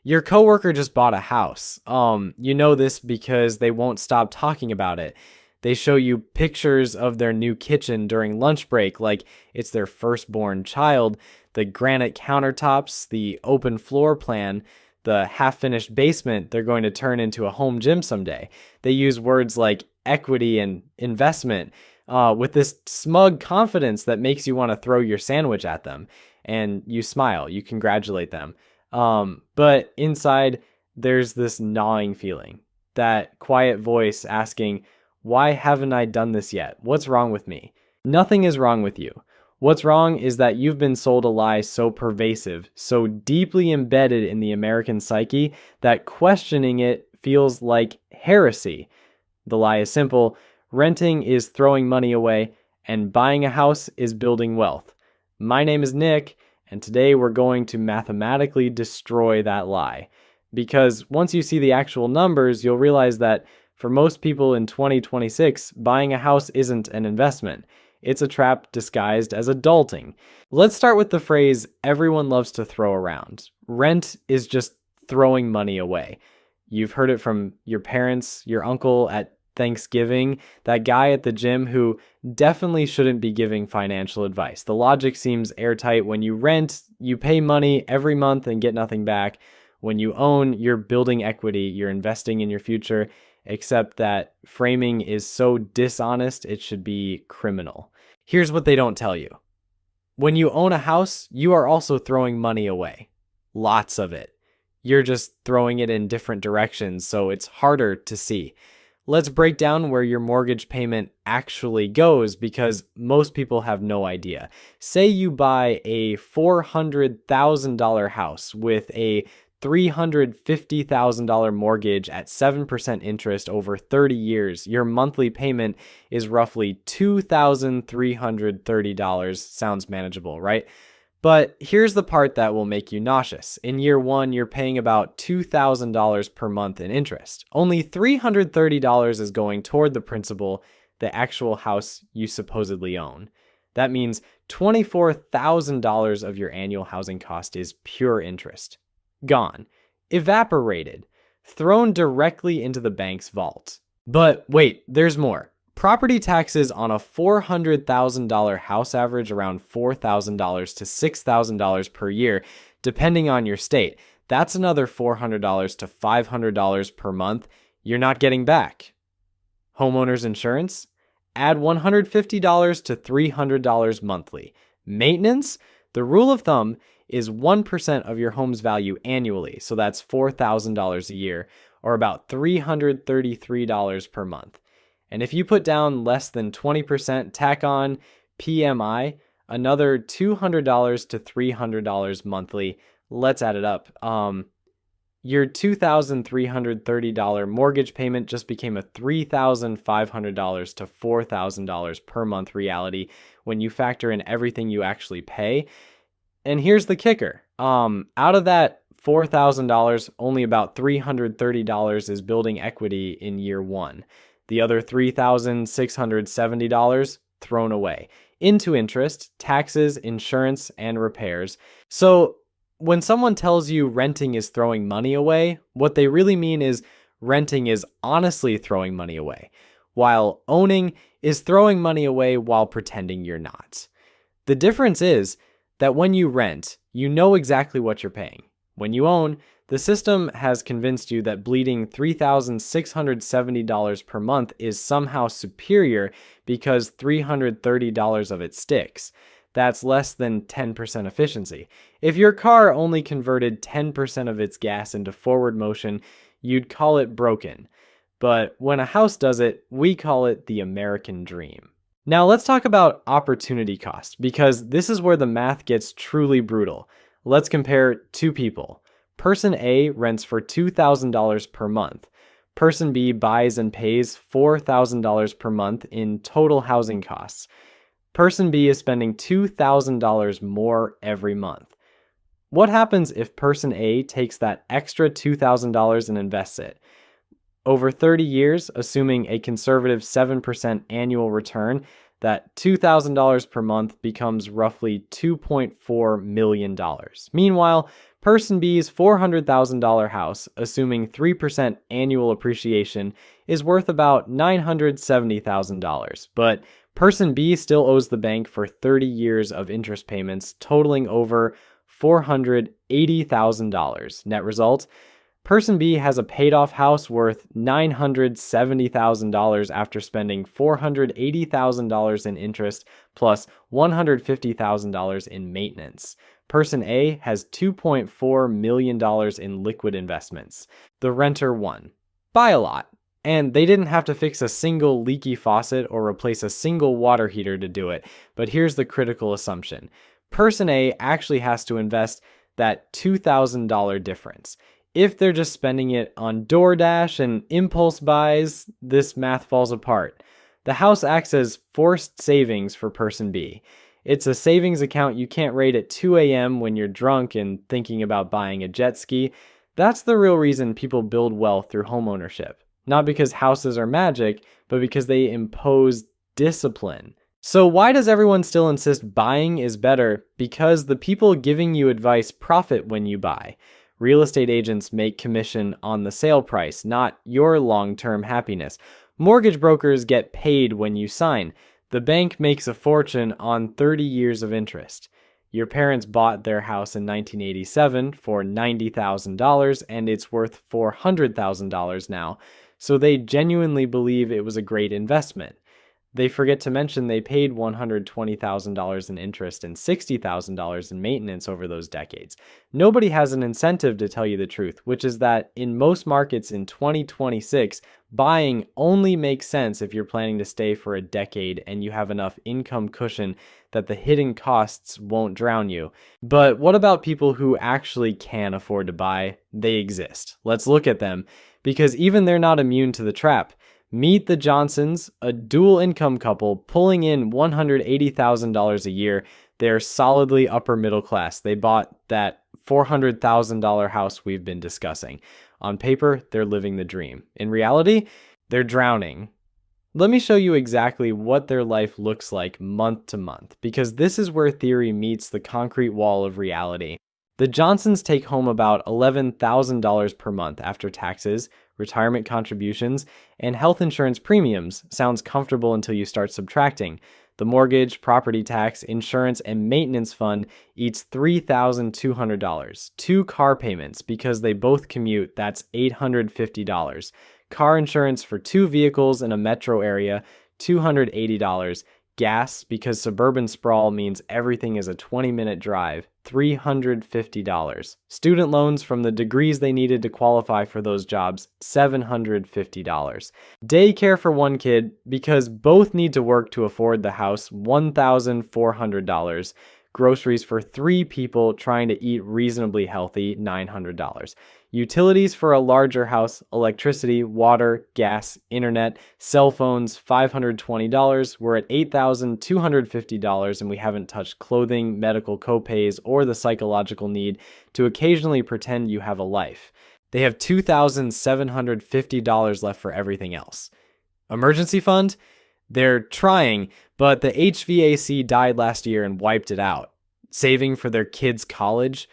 Your coworker just bought a house. You know this because they won't stop talking about it. They show you pictures of their new kitchen during lunch break like it's their firstborn child, the granite countertops, the open floor plan, the half-finished basement they're going to turn into a home gym someday. They use words like equity and investment with this smug confidence that makes you want to throw your sandwich at them. And you smile, you congratulate them. But inside, there's this gnawing feeling, that quiet voice asking, why haven't I done this yet? What's wrong with me? Nothing is wrong with you. What's wrong is that you've been sold a lie so pervasive, so deeply embedded in the American psyche that questioning it feels like heresy. The lie is simple: renting is throwing money away, and buying a house is building wealth. My name is Nick, and today we're going to mathematically destroy that lie. Because once you see the actual numbers, you'll realize that for most people in 2026, buying a house isn't an investment. It's a trap disguised as adulting. Let's start with the phrase everyone loves to throw around. Rent is just throwing money away. You've heard it from your parents, your uncle at Thanksgiving, that guy at the gym who definitely shouldn't be giving financial advice. The logic seems airtight. When you rent, you pay money every month and get nothing back. When you own, you're building equity, you're investing in your future, except that framing is so dishonest, it should be criminal. Here's what they don't tell you. When you own a house, you are also throwing money away. Lots of it. You're just throwing it in different directions, so it's harder to see. Let's break down where your mortgage payment actually goes, because most people have no idea. Say you buy a $400,000 house with a $350,000 mortgage at 7% interest over 30 years. Your monthly payment is roughly $2,330. Sounds manageable, right? But here's the part that will make you nauseous. In year one, you're paying about $2,000 per month in interest. Only $330 is going toward the principal, the actual house you supposedly own. That means $24,000 of your annual housing cost is pure interest. Gone. Evaporated. Thrown directly into the bank's vault. But wait, there's more. Property taxes on a $400,000 house average around $4,000 to $6,000 per year, depending on your state. That's another $400 to $500 per month you're not getting back. Homeowner's insurance? Add $150 to $300 monthly. Maintenance? The rule of thumb is 1% of your home's value annually, so that's $4,000 a year, or about $333 per month. And if you put down less than 20%, tack on PMI, another $200 to $300 monthly. Let's add it up. Your $2,330 mortgage payment just became a $3,500 to $4,000 per month reality when you factor in everything you actually pay. And here's the kicker. Out of that $4,000, only about $330 is building equity in year one. The other $3,670 thrown away into interest, taxes, insurance, and repairs. So when someone tells you renting is throwing money away, what they really mean is renting is honestly throwing money away, while owning is throwing money away while pretending you're not. The difference is that when you rent, you know exactly what you're paying. When you own, the system has convinced you that bleeding $3,670 per month is somehow superior because $330 of it sticks. That's less than 10% efficiency. If your car only converted 10% of its gas into forward motion, you'd call it broken. But when a house does it, we call it the American dream. Now let's talk about opportunity cost, because this is where the math gets truly brutal. Let's compare two people. Person A rents for $2,000 per month. Person B buys and pays $4,000 per month in total housing costs. Person B is spending $2,000 more every month. What happens if person A takes that extra $2,000 and invests it? Over 30 years, assuming a conservative 7% annual return, that $2,000 per month becomes roughly $2.4 million. Meanwhile, Person B's $400,000 house, assuming 3% annual appreciation, is worth about $970,000, but Person B still owes the bank for 30 years of interest payments, totaling over $480,000. Net result: Person B has a paid-off house worth $970,000 after spending $480,000 in interest plus $150,000 in maintenance. Person A has $2.4 million in liquid investments. The renter won by a lot. And they didn't have to fix a single leaky faucet or replace a single water heater to do it. But here's the critical assumption. Person A actually has to invest that $2,000 difference. If they're just spending it on DoorDash and impulse buys, this math falls apart. The house acts as forced savings for Person B. It's a savings account you can't raid at 2 a.m. when you're drunk and thinking about buying a jet ski. That's the real reason people build wealth through homeownership. Not because houses are magic, but because they impose discipline. So why does everyone still insist buying is better? Because the people giving you advice profit when you buy. Real estate agents make commission on the sale price, not your long-term happiness. Mortgage brokers get paid when you sign. The bank makes a fortune on 30 years of interest. Your parents bought their house in 1987 for $90,000 and it's worth $400,000 now. So they genuinely believe it was a great investment. They forget to mention they paid $120,000 in interest and $60,000 in maintenance over those decades. Nobody has an incentive to tell you the truth, which is that in most markets in 2026, buying only makes sense if you're planning to stay for a decade and you have enough income cushion that the hidden costs won't drown you. But what about people who actually can afford to buy? They exist. Let's look at them, because even they're not immune to the trap. Meet the Johnsons, a dual income couple pulling in $180,000 a year. They're solidly upper middle class. They bought that $400,000 house we've been discussing. On paper, they're living the dream. In reality, they're drowning. Let me show you exactly what their life looks like month to month, because this is where theory meets the concrete wall of reality. The Johnsons take home about $11,000 per month after taxes, retirement contributions, and health insurance premiums. Sounds comfortable until you start subtracting. The mortgage, property tax, insurance, and maintenance fund eats $3,200. 2 car payments, because they both commute, that's $850. Car insurance for 2 vehicles in a metro area, $280. Gas, because suburban sprawl means everything is a 20-minute drive, $350. Student loans from the degrees they needed to qualify for those jobs, $750. Daycare for 1 kid, because both need to work to afford the house, $1,400. Groceries for 3 people trying to eat reasonably healthy, $900. Utilities for a larger house, electricity, water, gas, internet, cell phones, $520. We're at $8,250, and we haven't touched clothing, medical copays, or the psychological need to occasionally pretend you have a life. They have $2,750 left for everything else. Emergency fund? They're trying, but the HVAC died last year and wiped it out. Saving for their kids' college?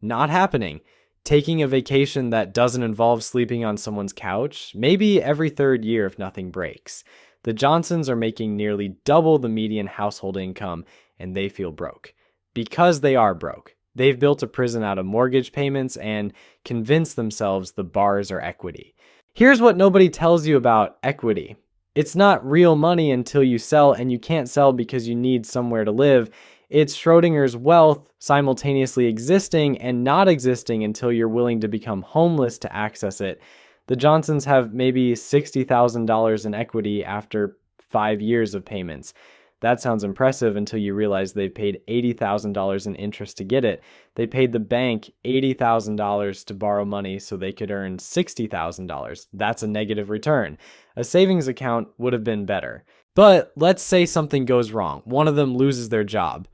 Not happening. Taking a vacation that doesn't involve sleeping on someone's couch? Maybe every 3rd year if nothing breaks. The Johnsons are making nearly double the median household income, and they feel broke. Because they are broke. They've built a prison out of mortgage payments and convinced themselves the bars are equity. Here's what nobody tells you about equity. It's not real money until you sell, and you can't sell because you need somewhere to live. It's Schrodinger's wealth simultaneously existing and not existing until you're willing to become homeless to access it. The Johnsons have maybe $60,000 in equity after 5 years of payments. That sounds impressive until you realize they've paid $80,000 in interest to get it. They paid the bank $80,000 to borrow money so they could earn $60,000. That's a negative return. A savings account would have been better. But let's say something goes wrong. One of them loses their job.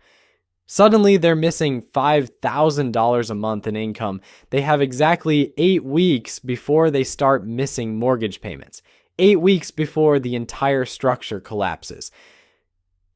Suddenly, they're missing $5,000 a month in income. They have exactly 8 weeks before they start missing mortgage payments. 8 weeks before the entire structure collapses.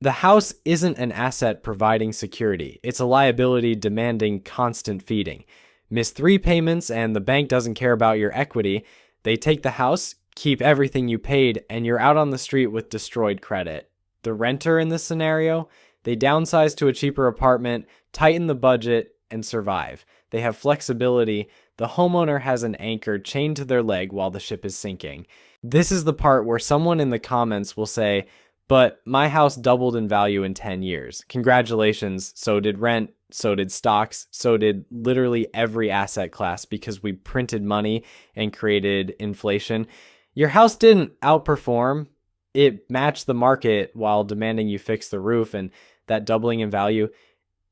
The house isn't an asset providing security. It's a liability demanding constant feeding. Miss 3 payments and the bank doesn't care about your equity. They take the house, keep everything you paid, and you're out on the street with destroyed credit. The renter in this scenario, they downsize to a cheaper apartment, tighten the budget, and survive. They have flexibility. The homeowner has an anchor chained to their leg while the ship is sinking. This is the part where someone in the comments will say, but my house doubled in value in 10 years. Congratulations, so did rent, so did stocks, so did literally every asset class because we printed money and created inflation. Your house didn't outperform. It matched the market while demanding you fix the roof, and that doubling in value,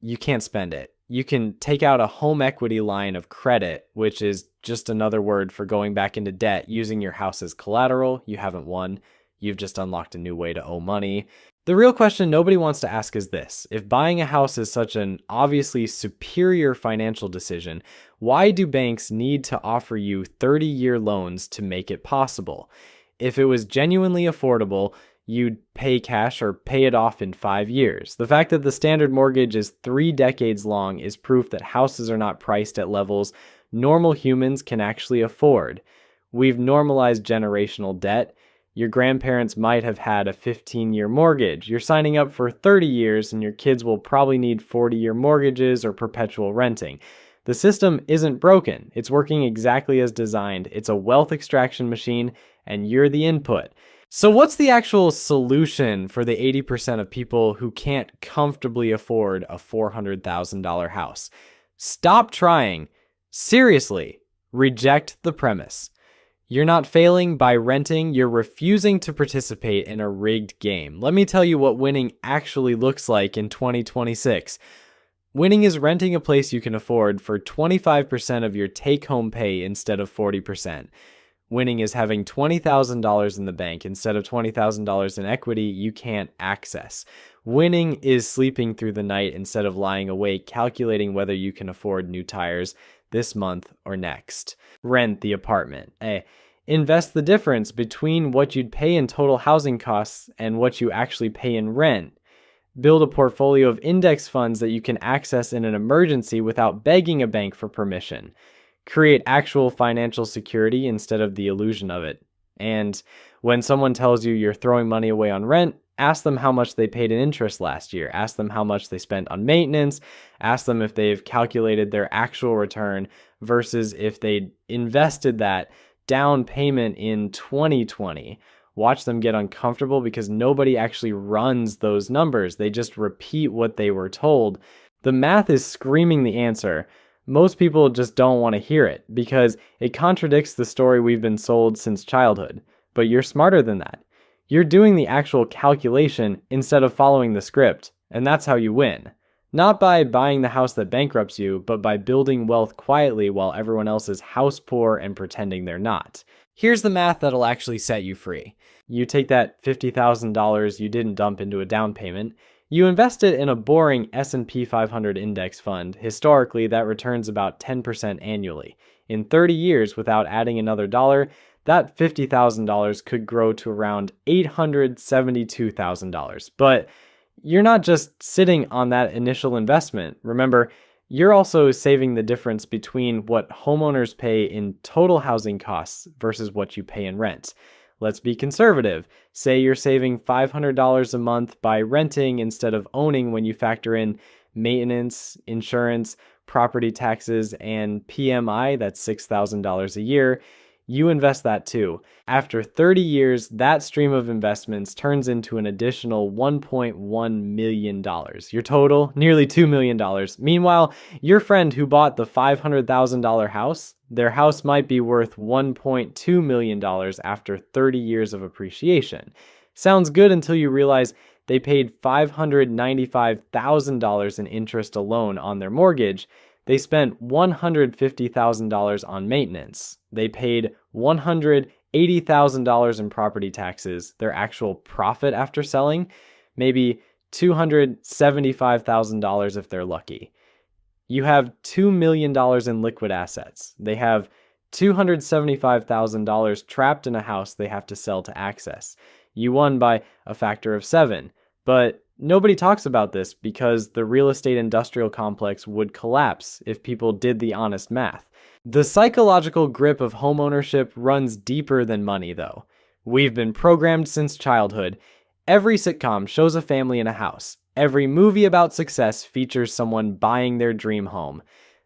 you can't spend it. You can take out a home equity line of credit, which is just another word for going back into debt using your house as collateral. You haven't won. You've just unlocked a new way to owe money. The real question nobody wants to ask is this. If buying a house is such an obviously superior financial decision, why do banks need to offer you 30-year loans to make it possible? If it was genuinely affordable, you'd pay cash or pay it off in 5 years. The fact that the standard mortgage is 3 decades long is proof that houses are not priced at levels normal humans can actually afford. We've normalized generational debt. Your grandparents might have had a 15-year mortgage. You're signing up for 30 years, and your kids will probably need 40-year mortgages or perpetual renting. The system isn't broken. It's working exactly as designed. It's a wealth extraction machine, and you're the input. So what's the actual solution for the 80% of people who can't comfortably afford a $400,000 house? Stop trying. Seriously, reject the premise. You're not failing by renting, you're refusing to participate in a rigged game. Let me tell you what winning actually looks like in 2026. Winning is renting a place you can afford for 25% of your take-home pay instead of 40%. Winning is having $20,000 in the bank instead of $20,000 in equity you can't access. Winning is sleeping through the night instead of lying awake calculating whether you can afford new tires this month or next. Rent the apartment. Invest the difference between what you'd pay in total housing costs and what you actually pay in rent. Build a portfolio of index funds that you can access in an emergency without begging a bank for permission. Create actual financial security instead of the illusion of it. And when someone tells you you're throwing money away on rent, ask them how much they paid in interest last year. Ask them how much they spent on maintenance. Ask them if they've calculated their actual return versus if they invested that down payment in 2020. Watch them get uncomfortable because nobody actually runs those numbers. They just repeat what they were told. The math is screaming the answer. Most people just don't want to hear it because it contradicts the story we've been sold since childhood. But you're smarter than that. You're doing the actual calculation instead of following the script, and that's how you win. Not by buying the house that bankrupts you, but by building wealth quietly while everyone else is house poor and pretending they're not. Here's the math that'll actually set you free. You take that $50,000 you didn't dump into a down payment, you invest it in a boring S&P 500 index fund. Historically, that returns about 10% annually. In 30 years, without adding another dollar, that $50,000 could grow to around $872,000. But you're not just sitting on that initial investment. Remember, you're also saving the difference between what homeowners pay in total housing costs versus what you pay in rent. Let's be conservative. Say you're saving $500 a month by renting instead of owning when you factor in maintenance, insurance, property taxes, and PMI, that's $6,000 a year. You invest that too. After 30 years, that stream of investments turns into an additional $1.1 million. Your total, nearly $2 million. Meanwhile, your friend who bought the $500,000 house, their house might be worth $1.2 million after 30 years of appreciation. Sounds good until you realize they paid $595,000 in interest alone on their mortgage. They spent $150,000 on maintenance. They paid $180,000 in property taxes, their actual profit after selling, maybe $275,000 if they're lucky. You have $2 million in liquid assets. They have $275,000 trapped in a house they have to sell to access. You won by a factor of 7, but Nobody talks about this because the real estate industrial complex would collapse if people did the honest math. The psychological grip of homeownership runs deeper than money, though. We've been programmed since childhood. Every sitcom shows a family in a house. Every movie about success features someone buying their dream home.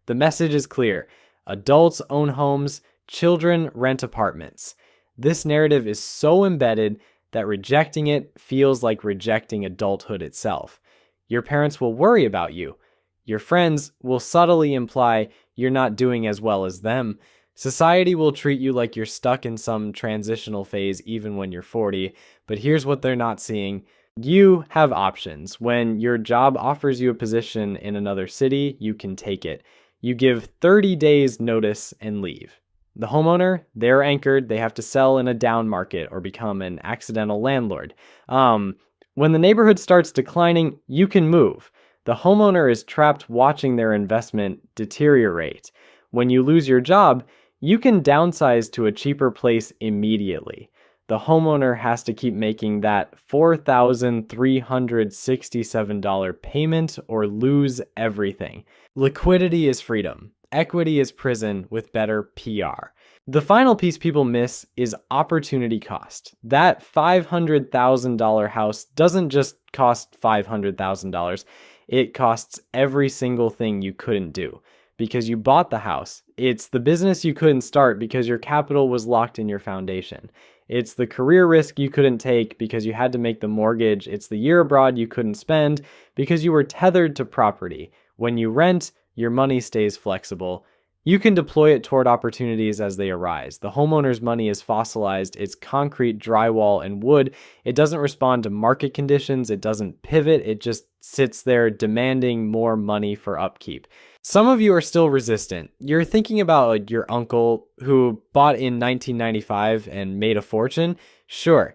The message is clear. Adults own homes, children rent apartments. This narrative is so embedded that rejecting it feels like rejecting adulthood itself. Your parents will worry about you. Your friends will subtly imply you're not doing as well as them. Society will treat you like you're stuck in some transitional phase even when you're 40. But here's what they're not seeing. You have options. When your job offers you a position in another city, you can take it. You give 30 days notice and leave. The homeowner, they're anchored. They have to sell in a down market or become an accidental landlord. When the neighborhood starts declining, you can move. The homeowner is trapped watching their investment deteriorate. When you lose your job, you can downsize to a cheaper place immediately. The homeowner has to keep making that $4,367 payment or lose everything. Liquidity is freedom. Equity is prison with better PR. The final piece people miss is opportunity cost. That $500,000 house doesn't just cost $500,000. It costs every single thing you couldn't do because you bought the house. It's the business you couldn't start because your capital was locked in your foundation. It's the career risk you couldn't take because you had to make the mortgage. It's the year abroad you couldn't spend because you were tethered to property. When you rent, your money stays flexible. You can deploy it toward opportunities as they arise. The homeowner's money is fossilized. It's concrete, drywall, and wood. It doesn't respond to market conditions. It doesn't pivot. It just sits there demanding more money for upkeep. Some of you are still resistant. You're thinking about your uncle who bought in 1995 and made a fortune. Sure.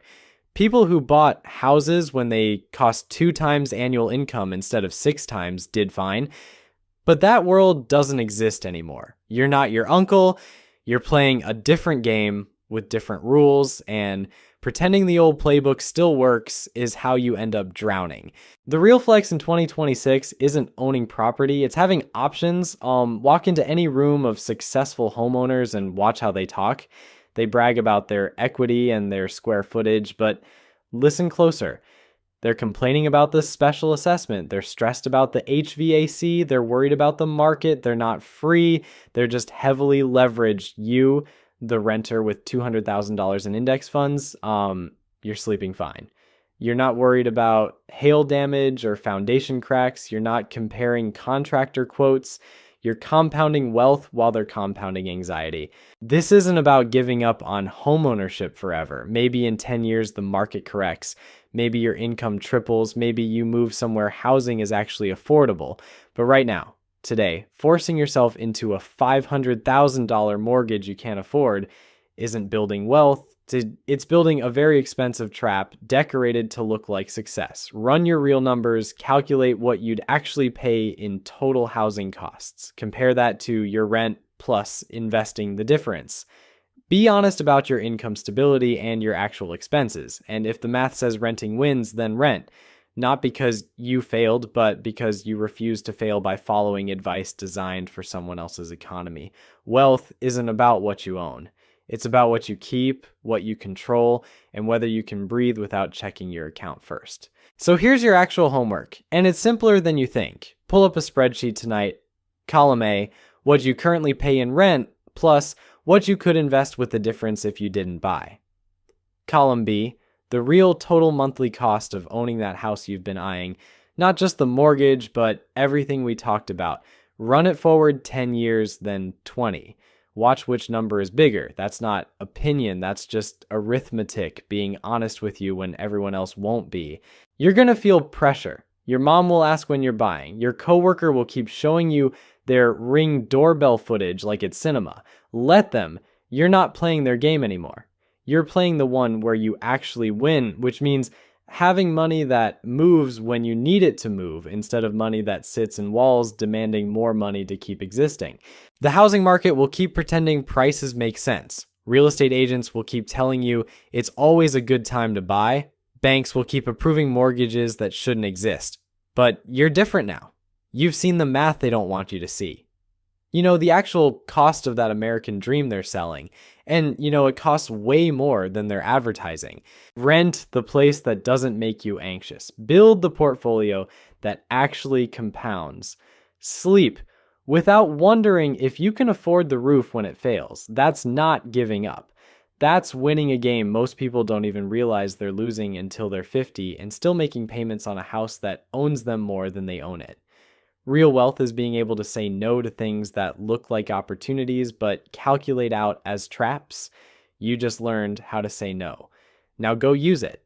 People who bought houses when they cost 2 times annual income instead of 6 times did fine. But that world doesn't exist anymore. You're not your uncle. You're playing a different game with different rules, and pretending the old playbook still works is how you end up drowning. The real flex in 2026 isn't owning property. It's having options. Walk into any room of successful homeowners and watch how they talk. They brag about their equity and their square footage, but listen closer. They're complaining about the special assessment. They're stressed about the HVAC. They're worried about the market. They're not free. They're just heavily leveraged. You, the renter with $200,000 in index funds, you're sleeping fine. You're not worried about hail damage or foundation cracks. You're not comparing contractor quotes. You're compounding wealth while they're compounding anxiety. This isn't about giving up on homeownership forever. Maybe in 10 years, the market corrects. Maybe your income triples. Maybe you move somewhere housing is actually affordable. But right now, today, forcing yourself into a $500,000 mortgage you can't afford isn't building wealth. It's building a very expensive trap decorated to look like success. Run your real numbers, calculate what you'd actually pay in total housing costs. Compare that to your rent plus investing the difference. Be honest about your income stability and your actual expenses. And if the math says renting wins, then rent. Not because you failed, but because you refused to fail by following advice designed for someone else's economy. Wealth isn't about what you own. It's about what you keep, what you control, and whether you can breathe without checking your account first. So here's your actual homework, and it's simpler than you think. Pull up a spreadsheet tonight. Column A, what you currently pay in rent, plus what you could invest with the difference if you didn't buy. Column B, the real total monthly cost of owning that house you've been eyeing. Not just the mortgage, but everything we talked about. Run it forward 10 years, then 20. Watch which number is bigger. That's not opinion. That's just arithmetic, being honest with you when everyone else won't be. You're going to feel pressure. Your mom will ask when you're buying. Your coworker will keep showing you their Ring doorbell footage like it's cinema. Let them. You're not playing their game anymore. You're playing the one where you actually win, which means having money that moves when you need it to move instead of money that sits in walls demanding more money to keep existing. The housing market will keep pretending prices make sense. Real estate agents will keep telling you it's always a good time to buy. Banks will keep approving mortgages that shouldn't exist. But you're different now. You've seen the math they don't want you to see. The actual cost of that American dream they're selling. And, it costs way more than they're advertising. Rent the place that doesn't make you anxious. Build the portfolio that actually compounds. Sleep without wondering if you can afford the roof when it fails. That's not giving up. That's winning a game most people don't even realize they're losing until they're 50 and still making payments on a house that owns them more than they own it. Real wealth is being able to say no to things that look like opportunities but calculate out as traps. You just learned how to say no. Now go use it.